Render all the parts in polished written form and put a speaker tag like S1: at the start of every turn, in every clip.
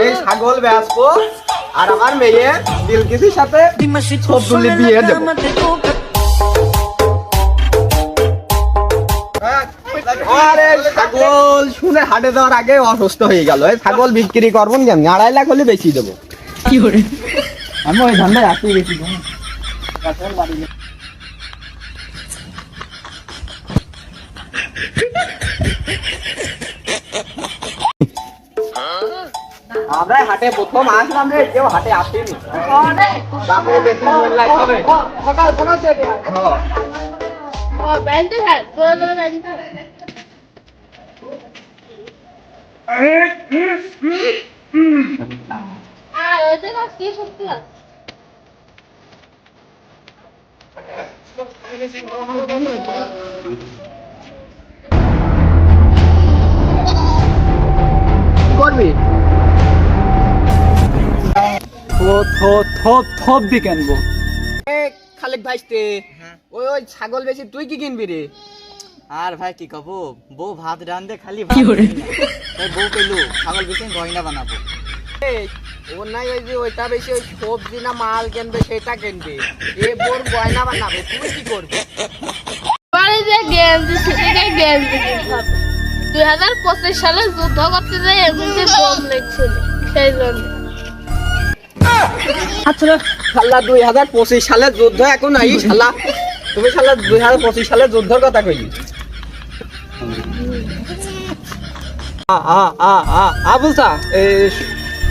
S1: এই ছাগল বেচবো আর আমার মেয়ে বিলকিসের সাথে সবগুলি বিয়ে দেবো। আরে ছাগল শুনে হাটে যাওয়ার আগে অসুস্থ হয়ে গেল। এই ছাগল বিক্রি করবো কেমনি, 2.5 লাখ হলে বেশি দেবো।
S2: কি করে
S1: আমি ওই ধান্দায় আসি বেশি দেবো। আমরা হাটে প্রথম আসলাম রে, কেউ হাটে আসেনি। বাবু বেশি লাইক হবে সকাল সকাল থেকে। করবি
S2: থপ দি কেনবো?
S1: খালেক ভাইস্তে ওই ওই ছাগল বেশি, তুই কি কিনবি রে?
S3: আর ভাই কি কব, বউ ভাত রান্ধে খালি
S2: কি করে?
S3: তাই বউ পেলু ছাগল বেশি গয়না বানাবো।
S1: ওর নাই ওই যে ওইটা বেশি ওই সবজি না মাল কিনবে সেটা কিনবে, এ বোর গয়না বানাবে। তুই কি করবি?
S4: 2025 সালে যুদ্ধ করতে যাই এমনিতে বম লেগছিল, সেই জন্য।
S1: আচ্ছা শালা 2025 সালের যুদ্ধ এখন নাই শালা, তুমি শালা 2025 সালের যুদ্ধের কথা কইলি।
S2: আবুলসা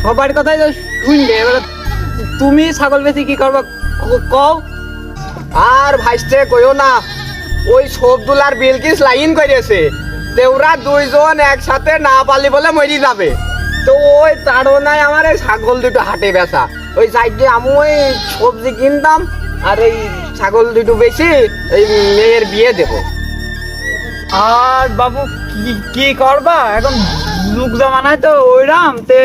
S2: সবার কথাই শুনবে, এবারে তুমি ছাগল বেশি কি করবা কও?
S1: আর ভাইস্তে কইও না, ওই সবদুলার বিলকিস লাইন করেছে, ওরা দুইজন একসাথে না পালি বলে মরি যাবে। তো ওই তাড়নায় আমার এই ছাগল দুটো হাটে বেচা, ওই সাইডে আমি ওই সবজি কিনতাম আর এই ছাগল দুটো বেশি এই মেয়ের বিয়ে দেব।
S2: আর বাবু কি করবা এখন, যুগ জমানায় তো ওইরাম তে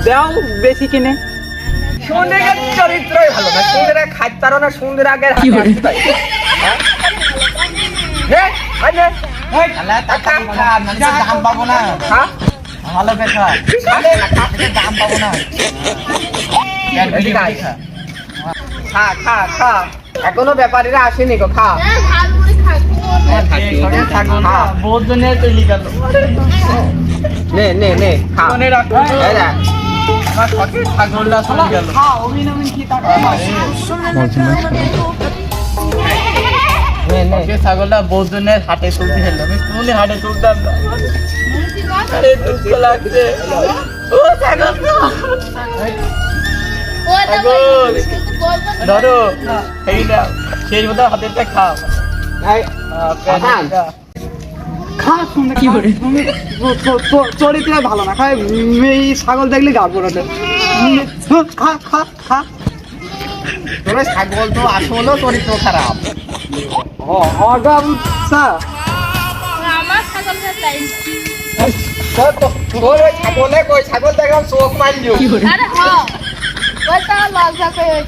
S2: দাও বেশি কিনে।
S1: সুন্দরের চরিত্রই ভালো না, সুন্দরে খাইতে পারো না, সুন্দর আগে হাতে আসতে পারি। হ্যাঁ
S3: দাম পাবো না, ভালো বেচা দাম পাবো না।
S1: খা খা খা, এখনো ব্যাপারীরা আসেনি গো, খা।
S2: বহুত জনের তৈরি গেল।
S1: নে নে নে খা। এই দেখ,
S3: ছাগলটা চলে গেল।
S1: নে নে।
S3: ছাগলটা বহুত জনের হাটে তুলতে গেল, আমি কোনদিন হাটে তুলতাম না। আরে দুঃখ লাগছে। ও ছাগল ধরো, এই না সেই মতো হাতেরটা খাও।
S1: এই, আসান।
S2: খা শুনে কি করে? চরিত্র ভালো না, খায় এই ছাগল দেখলে গা পড়াতে। খা খা খা।
S1: তোর ওই ছাগল তো আসলেও চরিত্র খারাপ।
S4: আমার ছাগলটা তাই।
S1: তোর ওই ছাগলে কই ছাগল দেখলাম চোখ মারিও।
S4: আরে ওই তো লজ্জা পেয়ে